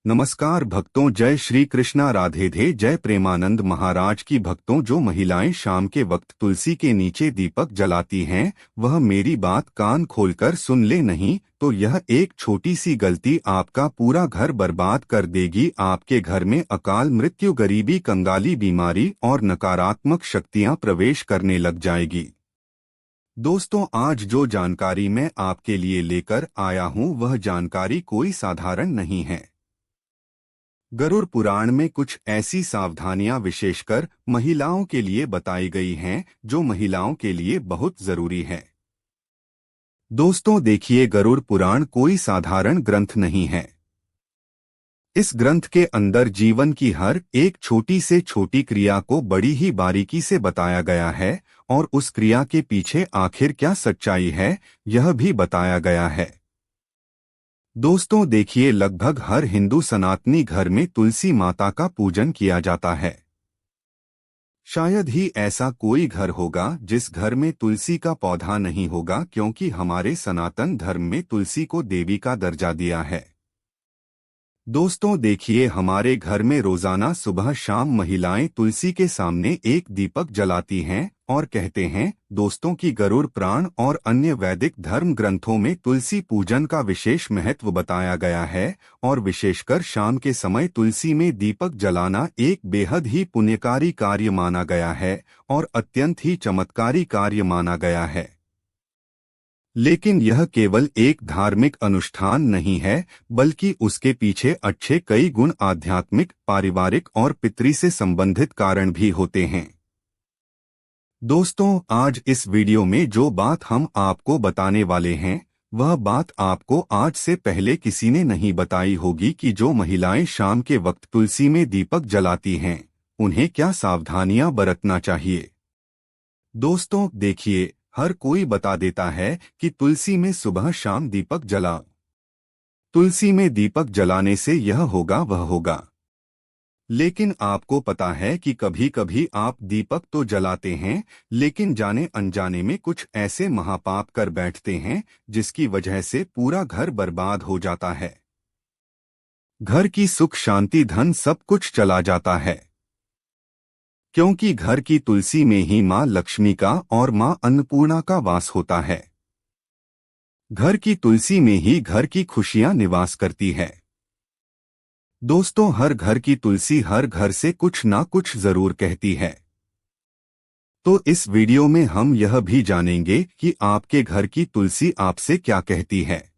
नमस्कार भक्तों, जय श्री कृष्णा, राधे धे, जय प्रेमानंद महाराज की। भक्तों, जो महिलाएं शाम के वक्त तुलसी के नीचे दीपक जलाती हैं, वह मेरी बात कान खोलकर सुन ले, नहीं तो यह एक छोटी सी गलती आपका पूरा घर बर्बाद कर देगी। आपके घर में अकाल मृत्यु, गरीबी, कंगाली, बीमारी और नकारात्मक शक्तियां प्रवेश करने लग जाएगी। दोस्तों, आज जो जानकारी मैं आपके लिए लेकर आया हूं, वह जानकारी कोई साधारण नहीं है। गरुड़ पुराण में कुछ ऐसी सावधानियां विशेषकर महिलाओं के लिए बताई गई हैं, जो महिलाओं के लिए बहुत जरूरी है। दोस्तों देखिए, गरुड़ पुराण कोई साधारण ग्रंथ नहीं है। इस ग्रंथ के अंदर जीवन की हर एक छोटी से छोटी क्रिया को बड़ी ही बारीकी से बताया गया है, और उस क्रिया के पीछे आखिर क्या सच्चाई है, यह भी बताया गया है। दोस्तों देखिए, लगभग हर हिंदू सनातनी घर में तुलसी माता का पूजन किया जाता है। शायद ही ऐसा कोई घर होगा जिस घर में तुलसी का पौधा नहीं होगा, क्योंकि हमारे सनातन धर्म में तुलसी को देवी का दर्जा दिया है। दोस्तों देखिए, हमारे घर में रोजाना सुबह शाम महिलाएं तुलसी के सामने एक दीपक जलाती हैं और कहते हैं। दोस्तों की गरुड़ पुराण और अन्य वैदिक धर्म ग्रंथों में तुलसी पूजन का विशेष महत्व बताया गया है, और विशेषकर शाम के समय तुलसी में दीपक जलाना एक बेहद ही पुण्यकारी कार्य माना गया है और अत्यंत ही चमत्कारी कार्य माना गया है। लेकिन यह केवल एक धार्मिक अनुष्ठान नहीं है, बल्कि उसके पीछे अच्छे कई गुण, आध्यात्मिक, पारिवारिक और पितृ से संबंधित कारण भी होते हैं। दोस्तों, आज इस वीडियो में जो बात हम आपको बताने वाले हैं, वह बात आपको आज से पहले किसी ने नहीं बताई होगी कि जो महिलाएं शाम के वक्त तुलसी में दीपक जलाती हैं, उन्हें क्या सावधानियां बरतना चाहिए। दोस्तों देखिए, हर कोई बता देता है कि तुलसी में सुबह शाम दीपक जला, तुलसी में दीपक जलाने से यह होगा वह होगा। लेकिन आपको पता है कि कभी कभी आप दीपक तो जलाते हैं, लेकिन जाने अनजाने में कुछ ऐसे महापाप कर बैठते हैं जिसकी वजह से पूरा घर बर्बाद हो जाता है। घर की सुख शांति धन सब कुछ चला जाता है, क्योंकि घर की तुलसी में ही माँ लक्ष्मी का और माँ अन्नपूर्णा का वास होता है। घर की तुलसी में ही घर की खुशियां निवास करती है। दोस्तों, हर घर की तुलसी हर घर से कुछ ना कुछ जरूर कहती है। तो इस वीडियो में हम यह भी जानेंगे कि आपके घर की तुलसी आपसे क्या कहती है।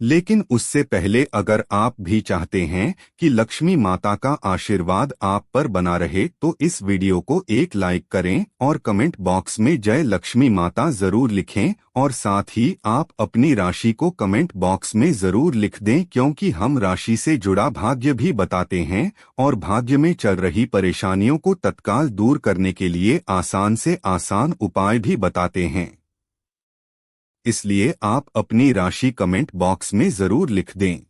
लेकिन उससे पहले, अगर आप भी चाहते हैं कि लक्ष्मी माता का आशीर्वाद आप पर बना रहे, तो इस वीडियो को एक लाइक करें और कमेंट बॉक्स में जय लक्ष्मी माता जरूर लिखें, और साथ ही आप अपनी राशि को कमेंट बॉक्स में जरूर लिख दें, क्योंकि हम राशि से जुड़ा भाग्य भी बताते हैं और भाग्य में चल रही परेशानियों को तत्काल दूर करने के लिए आसान से आसान उपाय भी बताते हैं। इसलिए आप अपनी राशि कमेंट बॉक्स में जरूर लिख दें।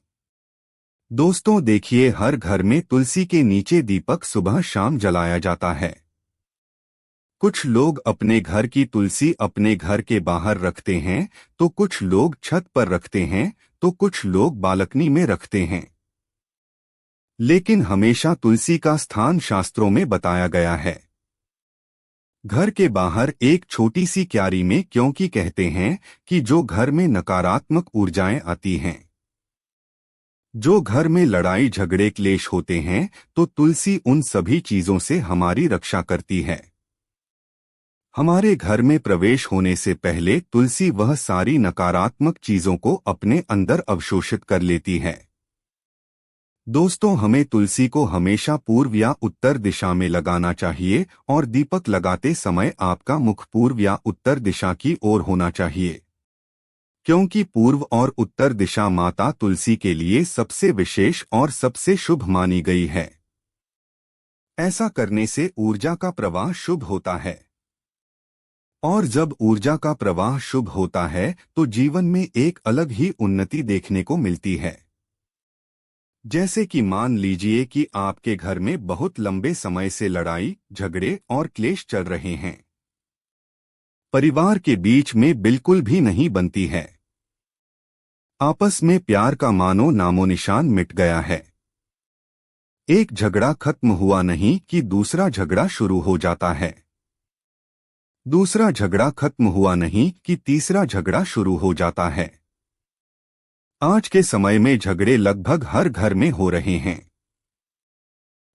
दोस्तों देखिए, हर घर में तुलसी के नीचे दीपक सुबह शाम जलाया जाता है। कुछ लोग अपने घर की तुलसी अपने घर के बाहर रखते हैं, तो कुछ लोग छत पर रखते हैं, तो कुछ लोग बालकनी में रखते हैं। लेकिन हमेशा तुलसी का स्थान शास्त्रों में बताया गया है घर के बाहर एक छोटी सी क्यारी में, क्योंकि कहते हैं कि जो घर में नकारात्मक ऊर्जाएं आती हैं, जो घर में लड़ाई झगड़े क्लेश होते हैं, तो तुलसी उन सभी चीजों से हमारी रक्षा करती है। हमारे घर में प्रवेश होने से पहले तुलसी वह सारी नकारात्मक चीजों को अपने अंदर अवशोषित कर लेती है। दोस्तों, हमें तुलसी को हमेशा पूर्व या उत्तर दिशा में लगाना चाहिए, और दीपक लगाते समय आपका मुख पूर्व या उत्तर दिशा की ओर होना चाहिए, क्योंकि पूर्व और उत्तर दिशा माता तुलसी के लिए सबसे विशेष और सबसे शुभ मानी गई है। ऐसा करने से ऊर्जा का प्रवाह शुभ होता है, और जब ऊर्जा का प्रवाह शुभ होता है तो जीवन में एक अलग ही उन्नति देखने को मिलती है। जैसे कि मान लीजिए कि आपके घर में बहुत लंबे समय से लड़ाई झगड़े और क्लेश चल रहे हैं, परिवार के बीच में बिल्कुल भी नहीं बनती है। आपस में प्यार का मानो नामो निशान मिट गया है। एक झगड़ा खत्म हुआ नहीं कि दूसरा झगड़ा शुरू हो जाता है। दूसरा झगड़ा खत्म हुआ नहीं कि तीसरा झगड़ा शुरू हो जाता है। आज के समय में झगड़े लगभग हर घर में हो रहे हैं।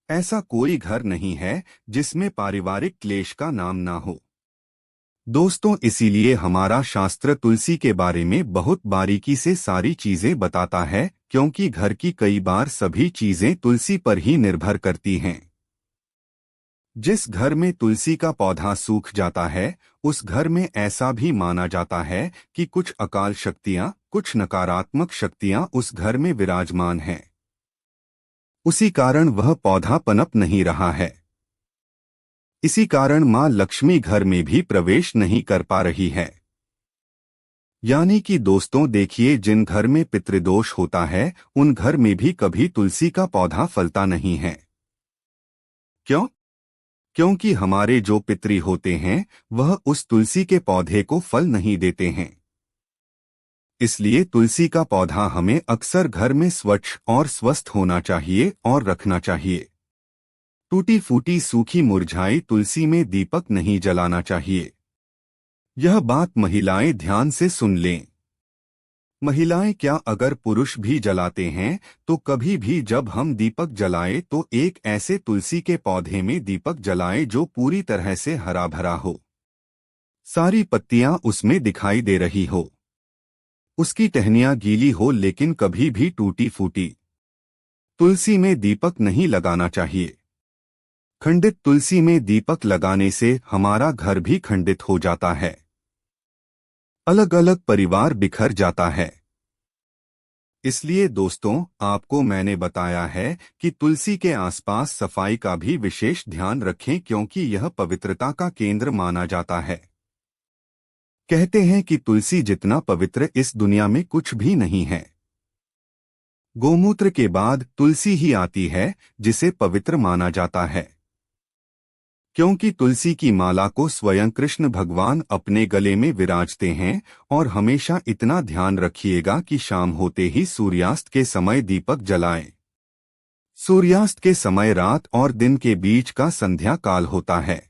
ऐसा कोई घर नहीं है जिसमें पारिवारिक क्लेश का नाम ना हो। दोस्तों, इसीलिए हमारा शास्त्र तुलसी के बारे में बहुत बारीकी से सारी चीजें बताता है, क्योंकि घर की कई बार सभी चीजें तुलसी पर ही निर्भर करती हैं। जिस घर में तुलसी का पौधा सूख जाता है, उस घर में ऐसा भी माना जाता है कि कुछ अकाल शक्तियां, कुछ नकारात्मक शक्तियां उस घर में विराजमान हैं। उसी कारण वह पौधा पनप नहीं रहा है। इसी कारण मां लक्ष्मी घर में भी प्रवेश नहीं कर पा रही है। यानी कि दोस्तों देखिए, जिन घर में पितृदोष होता है उन घर में भी कभी तुलसी का पौधा फलता नहीं है। क्यों? क्योंकि हमारे जो पितृ होते हैं वह उस तुलसी के पौधे को फल नहीं देते हैं। इसलिए तुलसी का पौधा हमें अक्सर घर में स्वच्छ और स्वस्थ होना चाहिए और रखना चाहिए। टूटी फूटी सूखी मुरझाई तुलसी में दीपक नहीं जलाना चाहिए। यह बात महिलाएं ध्यान से सुन लें। महिलाएं क्या, अगर पुरुष भी जलाते हैं तो कभी भी जब हम दीपक जलाएं तो एक ऐसे तुलसी के पौधे में दीपक जलाएं जो पूरी तरह से हरा भरा हो, सारी पत्तियां उसमें दिखाई दे रही हो, उसकी टहनियां गीली हो, लेकिन कभी भी टूटी फूटी तुलसी में दीपक नहीं लगाना चाहिए। खंडित तुलसी में दीपक लगाने से हमारा घर भी खंडित हो जाता है, अलग अलग परिवार बिखर जाता है। इसलिए दोस्तों, आपको मैंने बताया है कि तुलसी के आसपास सफाई का भी विशेष ध्यान रखें, क्योंकि यह पवित्रता का केंद्र माना जाता है। कहते हैं कि तुलसी जितना पवित्र इस दुनिया में कुछ भी नहीं है। गोमूत्र के बाद तुलसी ही आती है जिसे पवित्र माना जाता है, क्योंकि तुलसी की माला को स्वयं कृष्ण भगवान अपने गले में विराजते हैं। और हमेशा इतना ध्यान रखिएगा कि शाम होते ही सूर्यास्त के समय दीपक जलाएं। सूर्यास्त के समय रात और दिन के बीच का संध्या काल होता है,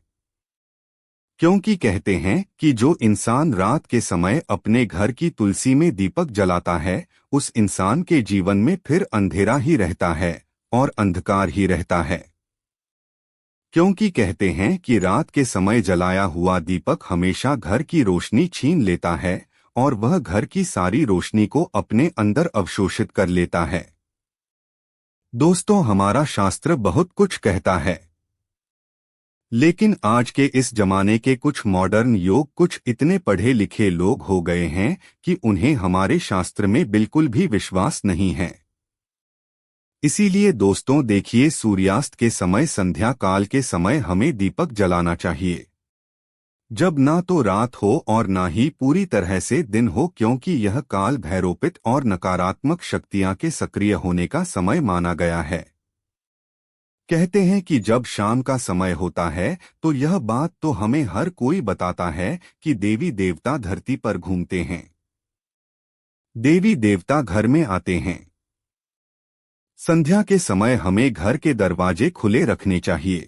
क्योंकि कहते हैं कि जो इंसान रात के समय अपने घर की तुलसी में दीपक जलाता है, उस इंसान के जीवन में फिर अंधेरा ही रहता है और अंधकार ही रहता है। क्योंकि कहते हैं कि रात के समय जलाया हुआ दीपक हमेशा घर की रोशनी छीन लेता है और वह घर की सारी रोशनी को अपने अंदर अवशोषित कर लेता है। दोस्तों, हमारा शास्त्र बहुत कुछ कहता है, लेकिन आज के इस जमाने के कुछ मॉडर्न योग कुछ इतने पढ़े लिखे लोग हो गए हैं कि उन्हें हमारे शास्त्र में बिल्कुल भी विश्वास नहीं है। इसीलिए दोस्तों देखिए, सूर्यास्त के समय संध्या काल के समय हमें दीपक जलाना चाहिए, जब ना तो रात हो और ना ही पूरी तरह से दिन हो, क्योंकि यह काल भैरोपित और नकारात्मक शक्तियां के सक्रिय होने का समय माना गया है। कहते हैं कि जब शाम का समय होता है तो यह बात तो हमें हर कोई बताता है कि देवी देवता धरती पर घूमते हैं, देवी देवता घर में आते हैं। संध्या के समय हमें घर के दरवाजे खुले रखने चाहिए,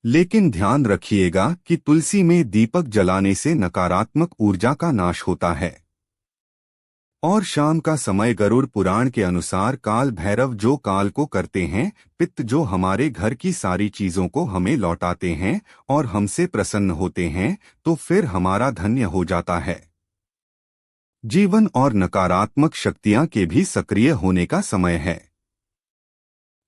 लेकिन ध्यान रखिएगा कि तुलसी में दीपक जलाने से नकारात्मक ऊर्जा का नाश होता है। और शाम का समय गरुड़ पुराण के अनुसार काल भैरव जो काल को करते हैं, पित्त जो हमारे घर की सारी चीजों को हमें लौटाते हैं और हमसे प्रसन्न होते हैं, तो फिर हमारा धन्य हो जाता है। जीवन और नकारात्मक शक्तियां के भी सक्रिय होने का समय है।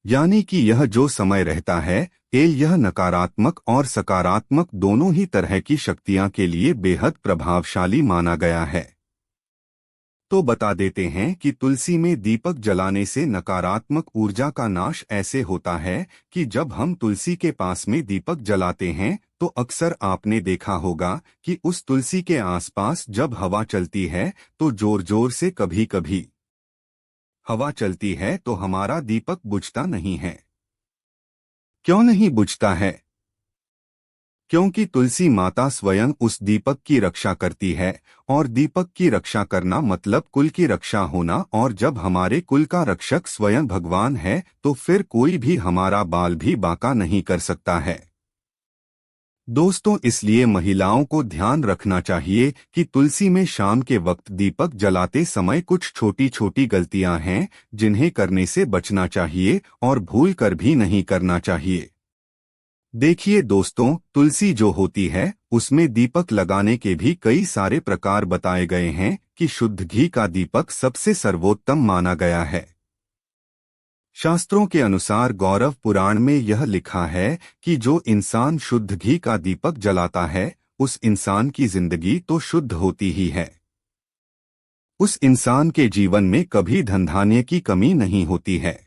यानी कि यह जो समय रहता है, यह नकारात्मक और सकारात्मक दोनों ही तरह की शक्तियां के लिए बेहद प्रभावशाली माना गया है। तो बता देते हैं कि तुलसी में दीपक जलाने से नकारात्मक ऊर्जा का नाश ऐसे होता है कि जब हम तुलसी के पास में दीपक जलाते हैं तो अक्सर आपने देखा होगा कि उस तुलसी के आसपास जब हवा चलती है तो जोर जोर से कभी कभी हवा चलती है तो हमारा दीपक बुझता नहीं है। क्यों नहीं बुझता है? क्योंकि तुलसी माता स्वयं उस दीपक की रक्षा करती है, और दीपक की रक्षा करना मतलब कुल की रक्षा होना, और जब हमारे कुल का रक्षक स्वयं भगवान है तो फिर कोई भी हमारा बाल भी बांका नहीं कर सकता है। दोस्तों, इसलिए महिलाओं को ध्यान रखना चाहिए कि तुलसी में शाम के वक्त दीपक जलाते समय कुछ छोटी छोटी गलतियां हैं जिन्हें करने से बचना चाहिए और भूल कर भी नहीं करना चाहिए। देखिए दोस्तों, तुलसी जो होती है उसमें दीपक लगाने के भी कई सारे प्रकार बताए गए हैं कि शुद्ध घी का दीपक सबसे सर्वोत्तम माना गया है। शास्त्रों के अनुसार गौरव पुराण में यह लिखा है कि जो इंसान शुद्ध घी का दीपक जलाता है उस इंसान की जिंदगी तो शुद्ध होती ही है। उस इंसान के जीवन में कभी धन धान्य की कमी नहीं होती है।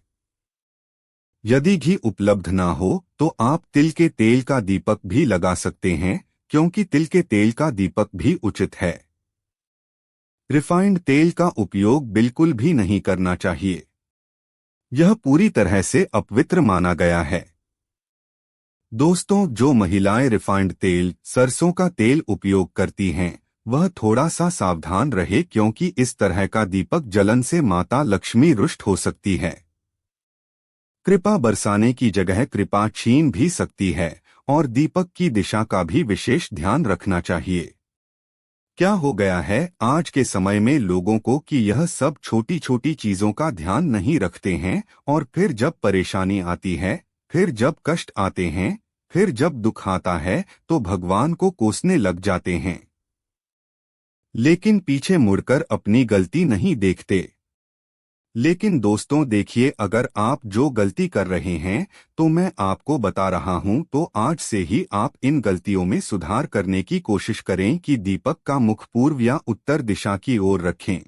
यदि घी उपलब्ध ना हो तो आप तिल के तेल का दीपक भी लगा सकते हैं, क्योंकि तिल के तेल का दीपक भी उचित है। रिफाइंड तेल का उपयोग बिल्कुल भी नहीं करना चाहिए। यह पूरी तरह से अपवित्र माना गया है। दोस्तों, जो महिलाएं रिफाइंड तेल, सरसों का तेल उपयोग करती हैं, वह थोड़ा सा सावधान रहे, क्योंकि इस तरह का दीपक जलन से माता लक्ष्मी रुष्ट हो सकती है। कृपा बरसाने की जगह कृपा छीन भी सकती है, और दीपक की दिशा का भी विशेष ध्यान रखना चाहिए। क्या हो गया है आज के समय में लोगों को कि यह सब छोटी छोटी चीजों का ध्यान नहीं रखते हैं, और फिर जब परेशानी आती है, फिर जब कष्ट आते हैं, फिर जब दुख आता है तो भगवान को कोसने लग जाते हैं, लेकिन पीछे मुड़कर अपनी गलती नहीं देखते। लेकिन दोस्तों देखिए, अगर आप जो गलती कर रहे हैं तो मैं आपको बता रहा हूं, तो आज से ही आप इन गलतियों में सुधार करने की कोशिश करें कि दीपक का मुख पूर्व या उत्तर दिशा की ओर रखें।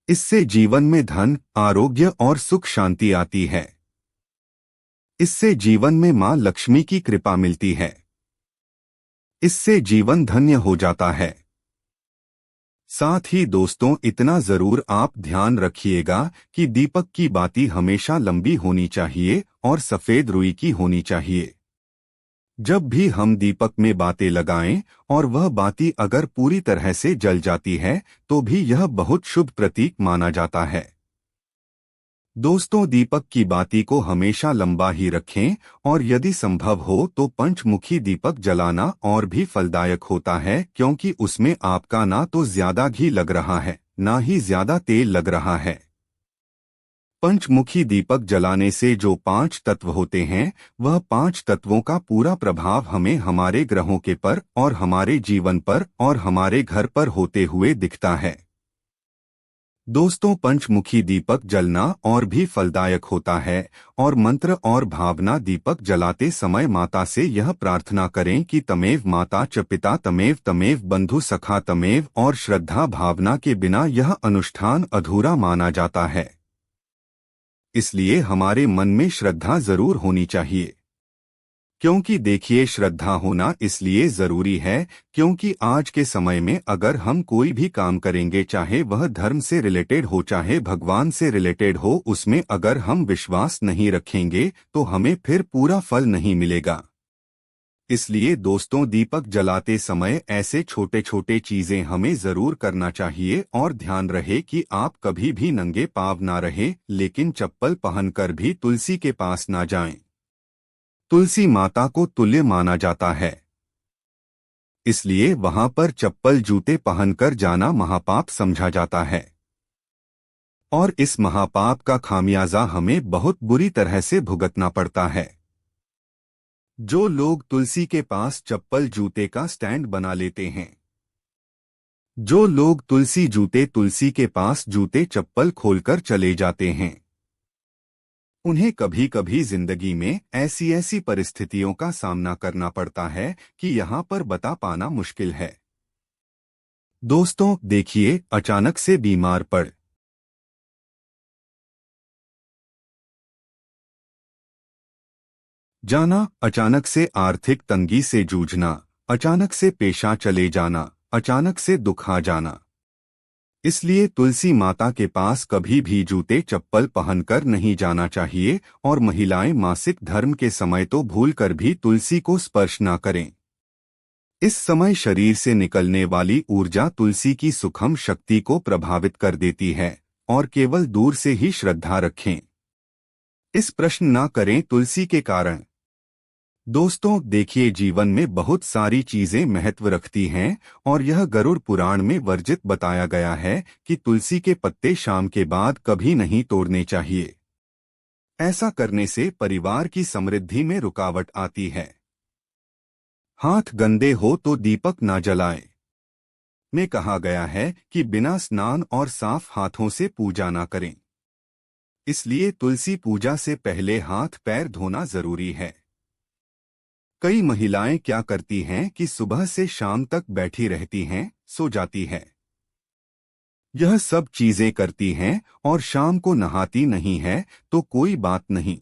इससे जीवन में धन, आरोग्य और सुख शांति आती है। इससे जीवन में मां लक्ष्मी की कृपा मिलती है। इससे जीवन धन्य हो जाता है। साथ ही दोस्तों, इतना जरूर आप ध्यान रखिएगा कि दीपक की बाती हमेशा लंबी होनी चाहिए और सफेद रुई की होनी चाहिए। जब भी हम दीपक में बातें लगाएं और वह बाती अगर पूरी तरह से जल जाती है तो भी यह बहुत शुभ प्रतीक माना जाता है। दोस्तों, दीपक की बाती को हमेशा लंबा ही रखें, और यदि संभव हो तो पंचमुखी दीपक जलाना और भी फलदायक होता है, क्योंकि उसमें आपका ना तो ज्यादा घी लग रहा है ना ही ज्यादा तेल लग रहा है। पंचमुखी दीपक जलाने से जो 5 तत्व होते हैं, वह 5 तत्वों का पूरा प्रभाव हमें हमारे ग्रहों के पर और हमारे जीवन पर और हमारे घर पर होते हुए दिखता है। दोस्तों, पंचमुखी दीपक जलना और भी फलदायक होता है, और मंत्र और भावना दीपक जलाते समय माता से यह प्रार्थना करें कि तमेव माता च पिता तमेव तमेव बंधु सखा तमेव, और श्रद्धा भावना के बिना यह अनुष्ठान अधूरा माना जाता है। इसलिए हमारे मन में श्रद्धा जरूर होनी चाहिए। क्योंकि देखिए, श्रद्धा होना इसलिए जरूरी है क्योंकि आज के समय में अगर हम कोई भी काम करेंगे, चाहे वह धर्म से रिलेटेड हो चाहे भगवान से रिलेटेड हो, उसमें अगर हम विश्वास नहीं रखेंगे तो हमें फिर पूरा फल नहीं मिलेगा। इसलिए दोस्तों, दीपक जलाते समय ऐसे छोटे छोटे चीजें हमें जरूर करना चाहिए, और ध्यान रहे कि आप कभी भी नंगे पांव ना रहे, लेकिन चप्पल पहनकर भी तुलसी के पास ना जाएं। तुलसी माता को तुल्य माना जाता है, इसलिए वहां पर चप्पल जूते पहनकर जाना महापाप समझा जाता है, और इस महापाप का खामियाजा हमें बहुत बुरी तरह से भुगतना पड़ता है। जो लोग तुलसी के पास चप्पल जूते का स्टैंड बना लेते हैं, जो लोग तुलसी के पास जूते चप्पल खोलकर चले जाते हैं, उन्हें कभी कभी जिंदगी में ऐसी ऐसी परिस्थितियों का सामना करना पड़ता है कि यहाँ पर बता पाना मुश्किल है। दोस्तों देखिए, अचानक से बीमार पड़ जाना, अचानक से आर्थिक तंगी से जूझना, अचानक से पेशा चले जाना, अचानक से दुख आ जाना। इसलिए तुलसी माता के पास कभी भी जूते चप्पल पहनकर नहीं जाना चाहिए, और महिलाएं मासिक धर्म के समय तो भूलकर भी तुलसी को स्पर्श न करें। इस समय शरीर से निकलने वाली ऊर्जा तुलसी की सूक्ष्म शक्ति को प्रभावित कर देती है और केवल दूर से ही श्रद्धा रखें। इस प्रश्न ना करें तुलसी के कारण। दोस्तों देखिए, जीवन में बहुत सारी चीजें महत्व रखती हैं और यह गरुड़ पुराण में वर्जित बताया गया है कि तुलसी के पत्ते शाम के बाद कभी नहीं तोड़ने चाहिए। ऐसा करने से परिवार की समृद्धि में रुकावट आती है। हाथ गंदे हो तो दीपक ना जलाएं। में कहा गया है कि बिना स्नान और साफ हाथों से पूजा ना करें। इसलिए तुलसी पूजा से पहले हाथ पैर धोना जरूरी है। कई महिलाएं क्या करती हैं कि सुबह से शाम तक बैठी रहती हैं, सो जाती है। यह सब चीजें करती हैं और शाम को नहाती नहीं है तो कोई बात नहीं।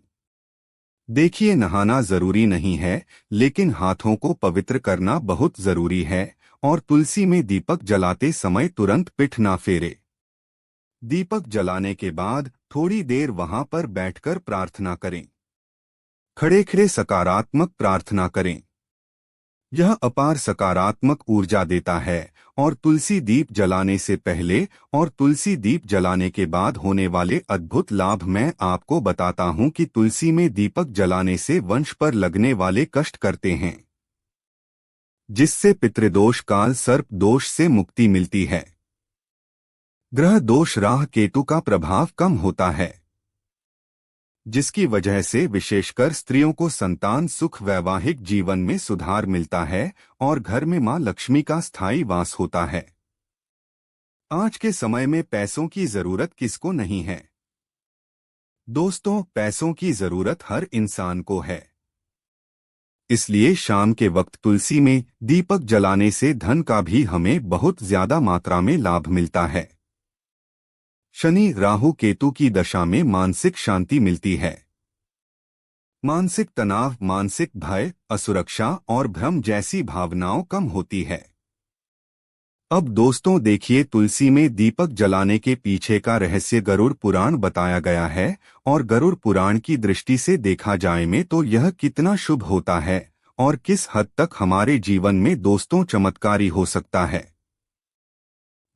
देखिए, नहाना जरूरी नहीं है, लेकिन हाथों को पवित्र करना बहुत जरूरी है और तुलसी में दीपक जलाते समय तुरंत पिठ ना फेरे। दीपक जलाने के बाद थोड़ी देर वहां पर बैठकर प्रार्थना करें। खड़े खड़े सकारात्मक प्रार्थना करें। यह अपार सकारात्मक ऊर्जा देता है और तुलसी दीप जलाने से पहले और तुलसी दीप जलाने के बाद होने वाले अद्भुत लाभ मैं आपको बताता हूं कि तुलसी में दीपक जलाने से वंश पर लगने वाले कष्ट करते हैं, जिससे पितृदोष काल सर्प दोष से मुक्ति मिलती है। ग्रह दोष राह केतु का प्रभाव कम होता है, जिसकी वजह से विशेषकर स्त्रियों को संतान सुख वैवाहिक जीवन में सुधार मिलता है और घर में मां लक्ष्मी का स्थायी वास होता है। आज के समय में पैसों की जरूरत किसको नहीं है? दोस्तों, पैसों की जरूरत हर इंसान को है। इसलिए शाम के वक्त तुलसी में दीपक जलाने से धन का भी हमें बहुत ज्यादा मात्रा में लाभ मिलता है। शनि राहु केतु की दशा में मानसिक शांति मिलती है। मानसिक तनाव, मानसिक भय, असुरक्षा और भ्रम जैसी भावनाओं कम होती है। अब दोस्तों देखिए, तुलसी में दीपक जलाने के पीछे का रहस्य गरुड़ पुराण बताया गया है और गरुड़ पुराण की दृष्टि से देखा जाए में तो यह कितना शुभ होता है और किस हद तक हमारे जीवन में दोस्तों चमत्कारी हो सकता है।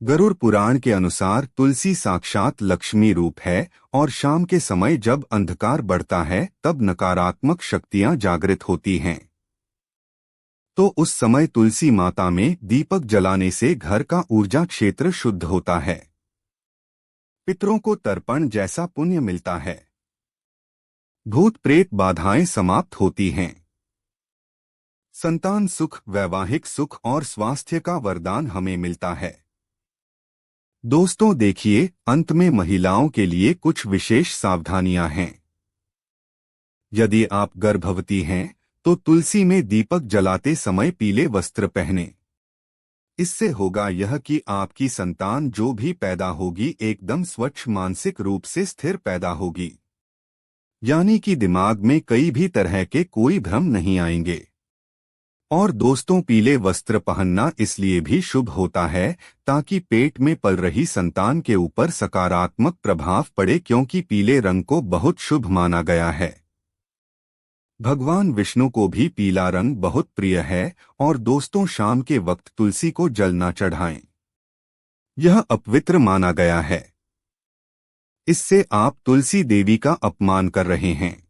गरुड़ पुराण के अनुसार तुलसी साक्षात लक्ष्मी रूप है और शाम के समय जब अंधकार बढ़ता है तब नकारात्मक शक्तियां जागृत होती हैं। तो उस समय तुलसी माता में दीपक जलाने से घर का ऊर्जा क्षेत्र शुद्ध होता है। पितरों को तर्पण जैसा पुण्य मिलता है। भूत प्रेत बाधाएं समाप्त होती हैं। संतान सुख, वैवाहिक सुख और स्वास्थ्य का वरदान हमें मिलता है। दोस्तों देखिए, अंत में महिलाओं के लिए कुछ विशेष सावधानियां हैं। यदि आप गर्भवती हैं तो तुलसी में दीपक जलाते समय पीले वस्त्र पहनें। इससे होगा यह कि आपकी संतान जो भी पैदा होगी एकदम स्वच्छ, मानसिक रूप से स्थिर पैदा होगी, यानी कि दिमाग में कई भी तरह के कोई भ्रम नहीं आएंगे। और दोस्तों, पीले वस्त्र पहनना इसलिए भी शुभ होता है ताकि पेट में पल रही संतान के ऊपर सकारात्मक प्रभाव पड़े, क्योंकि पीले रंग को बहुत शुभ माना गया है। भगवान विष्णु को भी पीला रंग बहुत प्रिय है और दोस्तों, शाम के वक्त तुलसी को जल न चढ़ाएं। यह अपवित्र माना गया है। इससे आप तुलसी देवी का अपमान कर रहे हैं।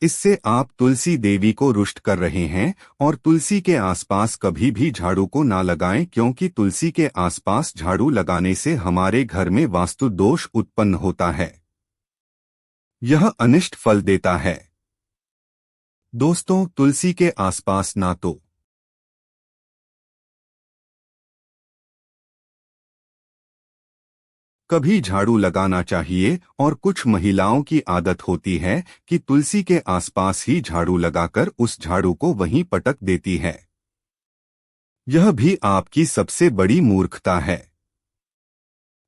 इससे आप तुलसी देवी को रुष्ट कर रहे हैं और तुलसी के आसपास कभी भी झाड़ू को ना लगाएं, क्योंकि तुलसी के आसपास झाड़ू लगाने से हमारे घर में वास्तु दोष उत्पन्न होता है। यह अनिष्ट फल देता है। दोस्तों, तुलसी के आसपास ना तो कभी झाड़ू लगाना चाहिए और कुछ महिलाओं की आदत होती है कि तुलसी के आसपास ही झाड़ू लगाकर उस झाड़ू को वहीं पटक देती है। यह भी आपकी सबसे बड़ी मूर्खता है।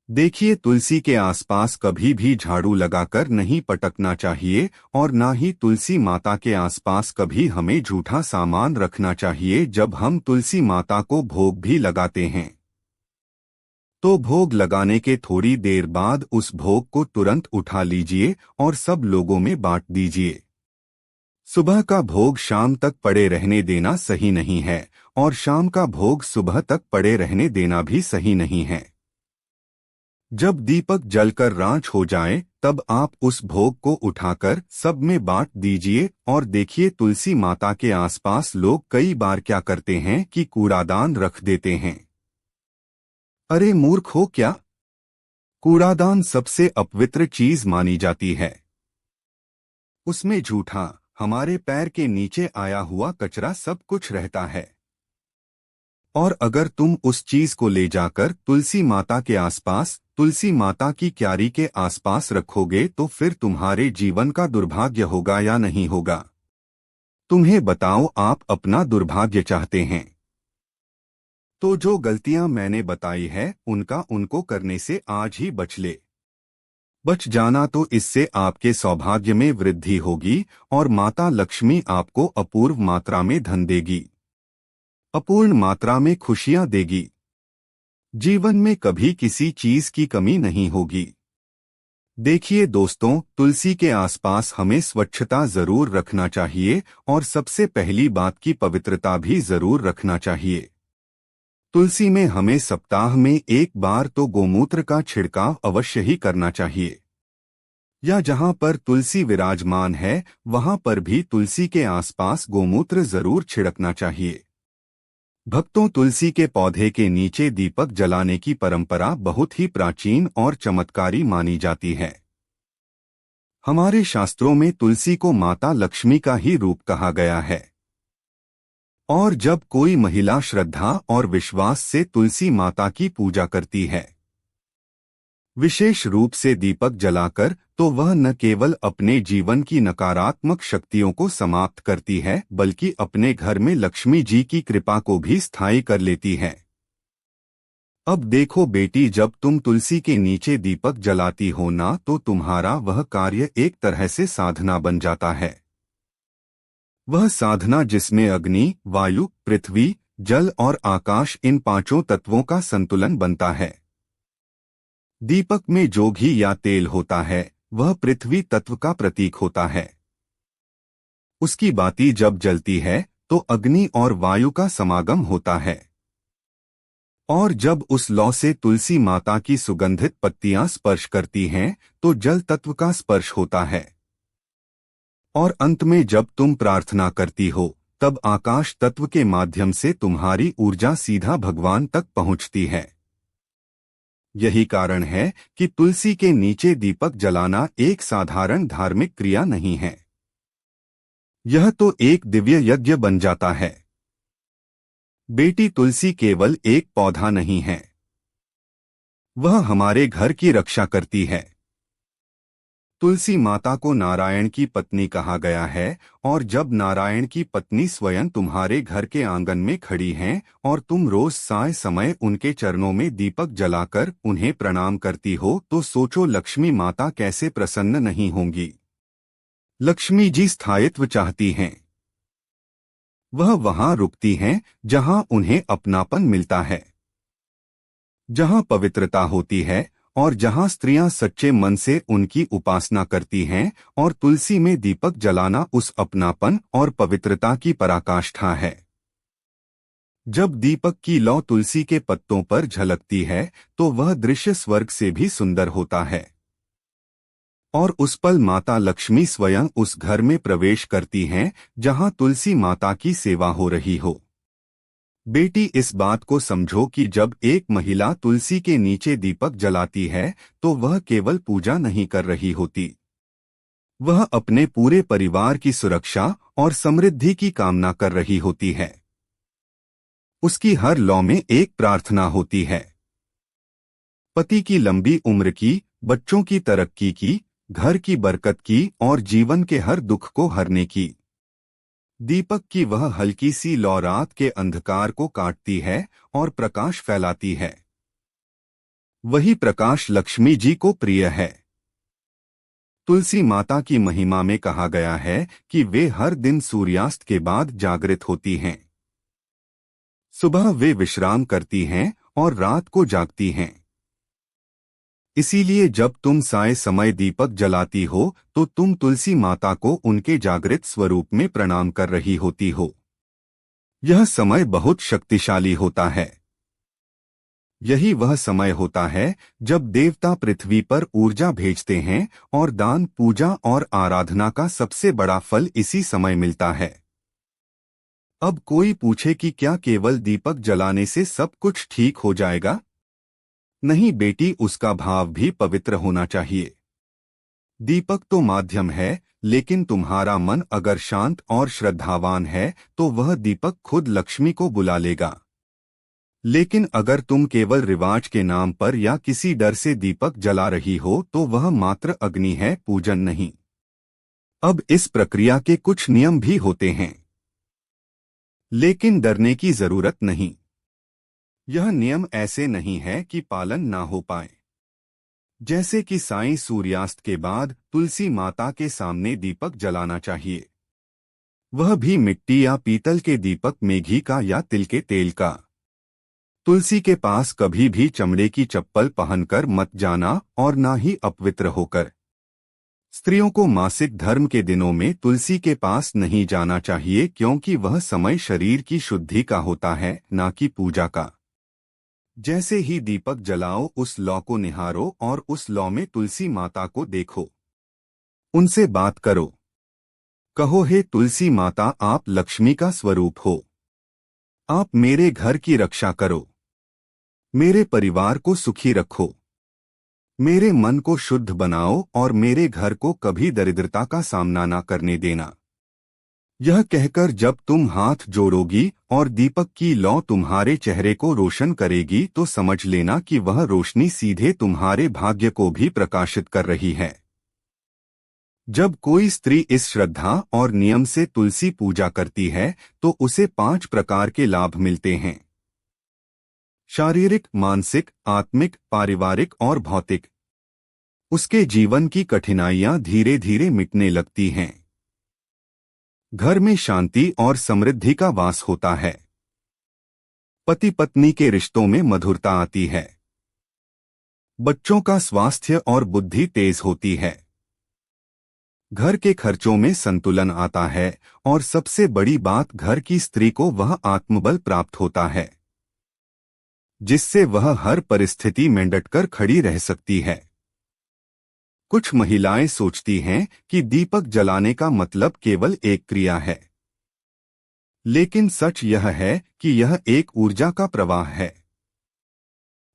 देखिए, तुलसी के आसपास कभी भी झाड़ू लगाकर नहीं पटकना चाहिए और ना ही तुलसी माता के आसपास कभी हमें झूठा सामान रखना चाहिए। जब हम तुलसी माता को भोग भी लगाते हैं तो भोग लगाने के थोड़ी देर बाद उस भोग को तुरंत उठा लीजिए और सब लोगों में बांट दीजिए। सुबह का भोग शाम तक पड़े रहने देना सही नहीं है और शाम का भोग सुबह तक पड़े रहने देना भी सही नहीं है। जब दीपक जलकर राख हो जाए तब आप उस भोग को उठाकर सब में बांट दीजिए। और देखिए, तुलसी माता के आसपास लोग कई बार क्या करते हैं कि कूड़ादान रख देते हैं। अरे मूर्ख हो क्या! कूड़ादान सबसे अपवित्र चीज मानी जाती है। उसमें झूठा, हमारे पैर के नीचे आया हुआ कचरा सब कुछ रहता है। और अगर तुम उस चीज को ले जाकर तुलसी माता के आसपास, तुलसी माता की क्यारी के आसपास रखोगे तो फिर तुम्हारे जीवन का दुर्भाग्य होगा या नहीं होगा? तुम्हें बताओ, आप अपना दुर्भाग्य चाहते हैं तो जो गलतियां मैंने बताई है उनका उनको करने से आज ही बच ले। बच जाना तो इससे आपके सौभाग्य में वृद्धि होगी और माता लक्ष्मी आपको अपूर्व मात्रा में धन देगी, अपूर्ण मात्रा में खुशियां देगी। जीवन में कभी किसी चीज की कमी नहीं होगी। देखिए दोस्तों, तुलसी के आसपास हमें स्वच्छता जरूर रखना चाहिए और सबसे पहली बात की पवित्रता भी जरूर रखना चाहिए। तुलसी में हमें सप्ताह में एक बार तो गोमूत्र का छिड़काव अवश्य ही करना चाहिए, या जहां पर तुलसी विराजमान है वहां पर भी तुलसी के आसपास गोमूत्र जरूर छिड़कना चाहिए। भक्तों, तुलसी के पौधे के नीचे दीपक जलाने की परंपरा बहुत ही प्राचीन और चमत्कारी मानी जाती है। हमारे शास्त्रों में तुलसी को माता लक्ष्मी का ही रूप कहा गया है। और जब कोई महिला श्रद्धा और विश्वास से तुलसी माता की पूजा करती है, विशेष रूप से दीपक जलाकर, तो वह न केवल अपने जीवन की नकारात्मक शक्तियों को समाप्त करती है बल्कि अपने घर में लक्ष्मी जी की कृपा को भी स्थायी कर लेती है। अब देखो बेटी, जब तुम तुलसी के नीचे दीपक जलाती हो ना, तो तुम्हारा वह कार्य एक तरह से साधना बन जाता है। वह साधना जिसमें अग्नि, वायु, पृथ्वी, जल और आकाश, इन पांचों तत्वों का संतुलन बनता है। दीपक में जो घी या तेल होता है वह पृथ्वी तत्व का प्रतीक होता है। उसकी बाती जब जलती है तो अग्नि और वायु का समागम होता है। और जब उस लौ से तुलसी माता की सुगंधित पत्तियां स्पर्श करती हैं तो जल तत्व का स्पर्श होता है। और अंत में जब तुम प्रार्थना करती हो तब आकाश तत्व के माध्यम से तुम्हारी ऊर्जा सीधा भगवान तक पहुंचती है। यही कारण है कि तुलसी के नीचे दीपक जलाना एक साधारण धार्मिक क्रिया नहीं है। यह तो एक दिव्य यज्ञ बन जाता है। बेटी, तुलसी केवल एक पौधा नहीं है, वह हमारे घर की रक्षा करती है। तुलसी माता को नारायण की पत्नी कहा गया है और जब नारायण की पत्नी स्वयं तुम्हारे घर के आंगन में खड़ी हैं और तुम रोज साय समय उनके चरणों में दीपक जलाकर उन्हें प्रणाम करती हो तो सोचो लक्ष्मी माता कैसे प्रसन्न नहीं होंगी। लक्ष्मी जी स्थायित्व चाहती हैं। वह वहां रुकती हैं जहां उन्हें अपनापन मिलता है, जहां पवित्रता होती है और जहां स्त्रियां सच्चे मन से उनकी उपासना करती हैं। और तुलसी में दीपक जलाना उस अपनापन और पवित्रता की पराकाष्ठा है। जब दीपक की लौ तुलसी के पत्तों पर झलकती है तो वह दृश्य स्वर्ग से भी सुंदर होता है। और उस पल माता लक्ष्मी स्वयं उस घर में प्रवेश करती हैं जहां तुलसी माता की सेवा हो रही हो। बेटी, इस बात को समझो कि जब एक महिला तुलसी के नीचे दीपक जलाती है तो वह केवल पूजा नहीं कर रही होती, वह अपने पूरे परिवार की सुरक्षा और समृद्धि की कामना कर रही होती है। उसकी हर लौ में एक प्रार्थना होती है, पति की लंबी उम्र की, बच्चों की तरक्की की, घर की बरकत की और जीवन के हर दुख को हरने की। दीपक की वह हल्की सी लौ रात के अंधकार को काटती है और प्रकाश फैलाती है। वही प्रकाश लक्ष्मी जी को प्रिय है। तुलसी माता की महिमा में कहा गया है कि वे हर दिन सूर्यास्त के बाद जागृत होती हैं। सुबह वे विश्राम करती हैं और रात को जागती हैं। इसीलिए जब तुम साय समय दीपक जलाती हो तो तुम तुलसी माता को उनके जागृत स्वरूप में प्रणाम कर रही होती हो। यह समय बहुत शक्तिशाली होता है। यही वह समय होता है जब देवता पृथ्वी पर ऊर्जा भेजते हैं और दान, पूजा और आराधना का सबसे बड़ा फल इसी समय मिलता है। अब कोई पूछे कि क्या केवल दीपक जलाने से सब कुछ ठीक हो जाएगा? नहीं बेटी, उसका भाव भी पवित्र होना चाहिए। दीपक तो माध्यम है, लेकिन तुम्हारा मन अगर शांत और श्रद्धावान है तो वह दीपक खुद लक्ष्मी को बुला लेगा। लेकिन अगर तुम केवल रिवाज के नाम पर या किसी डर से दीपक जला रही हो तो वह मात्र अग्नि है, पूजन नहीं। अब इस प्रक्रिया के कुछ नियम भी होते हैं, लेकिन डरने की जरूरत नहीं। यह नियम ऐसे नहीं है कि पालन ना हो पाए। जैसे कि साईं सूर्यास्त के बाद तुलसी माता के सामने दीपक जलाना चाहिए, वह भी मिट्टी या पीतल के दीपक में घी का या तिल के तेल का। तुलसी के पास कभी भी चमड़े की चप्पल पहनकर मत जाना और ना ही अपवित्र होकर। स्त्रियों को मासिक धर्म के दिनों में तुलसी के पास नहीं जाना चाहिए, क्योंकि वह समय शरीर की शुद्धि का होता है, ना कि पूजा का। जैसे ही दीपक जलाओ उस लौ को निहारो और उस लौ में तुलसी माता को देखो। उनसे बात करो। कहो, हे तुलसी माता, आप लक्ष्मी का स्वरूप हो। आप मेरे घर की रक्षा करो, मेरे परिवार को सुखी रखो, मेरे मन को शुद्ध बनाओ और मेरे घर को कभी दरिद्रता का सामना न करने देना। यह कहकर जब तुम हाथ जोड़ोगी और दीपक की लौ तुम्हारे चेहरे को रोशन करेगी तो समझ लेना कि वह रोशनी सीधे तुम्हारे भाग्य को भी प्रकाशित कर रही है। जब कोई स्त्री इस श्रद्धा और नियम से तुलसी पूजा करती है तो उसे 5 प्रकार के लाभ मिलते हैं: शारीरिक, मानसिक, आत्मिक, पारिवारिक और भौतिक। उसके जीवन की कठिनाइयां धीरे धीरे मिटने लगती हैं। घर में शांति और समृद्धि का वास होता है। पति पत्नी के रिश्तों में मधुरता आती है। बच्चों का स्वास्थ्य और बुद्धि तेज होती है। घर के खर्चों में संतुलन आता है और सबसे बड़ी बात, घर की स्त्री को वह आत्मबल प्राप्त होता है जिससे वह हर परिस्थिति में डटकर खड़ी रह सकती है। कुछ महिलाएं सोचती हैं कि दीपक जलाने का मतलब केवल एक क्रिया है, लेकिन सच यह है कि यह एक ऊर्जा का प्रवाह है।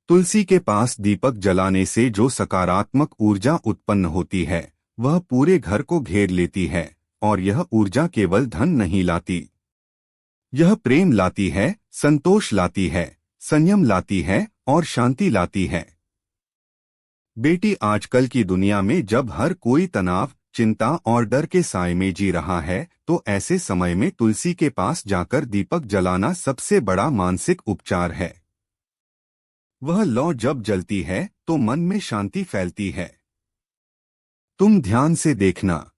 तुलसी के पास दीपक जलाने से जो सकारात्मक ऊर्जा उत्पन्न होती है वह पूरे घर को घेर लेती है, और यह ऊर्जा केवल धन नहीं लाती, यह प्रेम लाती है, संतोष लाती है, संयम लाती है और शांति लाती है। बेटी, आजकल की दुनिया में जब हर कोई तनाव, चिंता और डर के साए में जी रहा है तो ऐसे समय में तुलसी के पास जाकर दीपक जलाना सबसे बड़ा मानसिक उपचार है। वह लौ जब जलती है तो मन में शांति फैलती है। तुम ध्यान से देखना,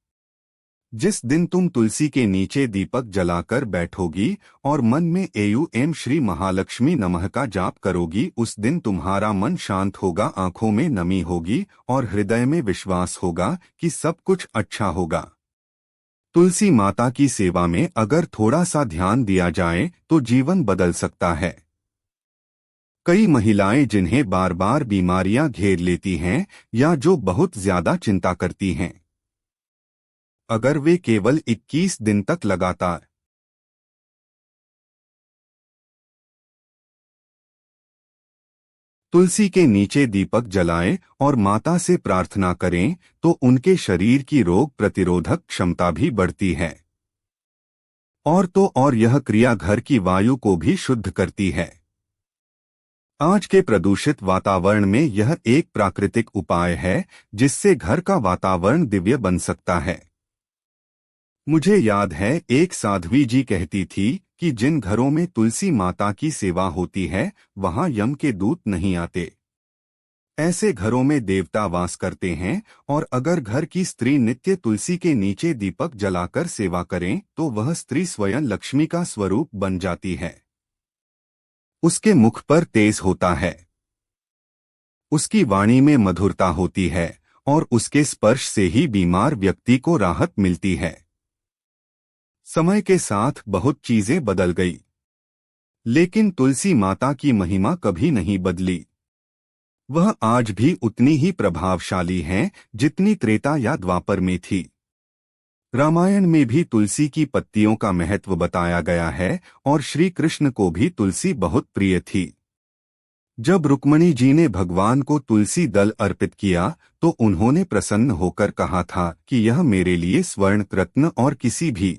जिस दिन तुम तुलसी के नीचे दीपक जलाकर बैठोगी और मन में एयू श्री महालक्ष्मी नमः का जाप करोगी, उस दिन तुम्हारा मन शांत होगा, आंखों में नमी होगी और हृदय में विश्वास होगा कि सब कुछ अच्छा होगा। तुलसी माता की सेवा में अगर थोड़ा सा ध्यान दिया जाए तो जीवन बदल सकता है। कई महिलाएं जिन्हें बार बार बीमारियां घेर लेती हैं या जो बहुत ज्यादा चिंता करती हैं, अगर वे केवल 21 दिन तक लगातार तुलसी के नीचे दीपक जलाएं और माता से प्रार्थना करें तो उनके शरीर की रोग प्रतिरोधक क्षमता भी बढ़ती है। और तो और यह क्रिया घर की वायु को भी शुद्ध करती है। आज के प्रदूषित वातावरण में यह एक प्राकृतिक उपाय है जिससे घर का वातावरण दिव्य बन सकता है। मुझे याद है, एक साध्वी जी कहती थी कि जिन घरों में तुलसी माता की सेवा होती है वहां यम के दूत नहीं आते। ऐसे घरों में देवता वास करते हैं, और अगर घर की स्त्री नित्य तुलसी के नीचे दीपक जलाकर सेवा करें तो वह स्त्री स्वयं लक्ष्मी का स्वरूप बन जाती है। उसके मुख पर तेज होता है। उसकी वाणी में मधुरता होती है और उसके स्पर्श से ही बीमार व्यक्ति को राहत मिलती है। समय के साथ बहुत चीजें बदल गई, लेकिन तुलसी माता की महिमा कभी नहीं बदली। वह आज भी उतनी ही प्रभावशाली हैं जितनी त्रेता या द्वापर में थी। रामायण में भी तुलसी की पत्तियों का महत्व बताया गया है और श्री कृष्ण को भी तुलसी बहुत प्रिय थी। जब रुक्मणी जी ने भगवान को तुलसी दल अर्पित किया तो उन्होंने प्रसन्न होकर कहा था कि यह मेरे लिए स्वर्ण रत्न और किसी भी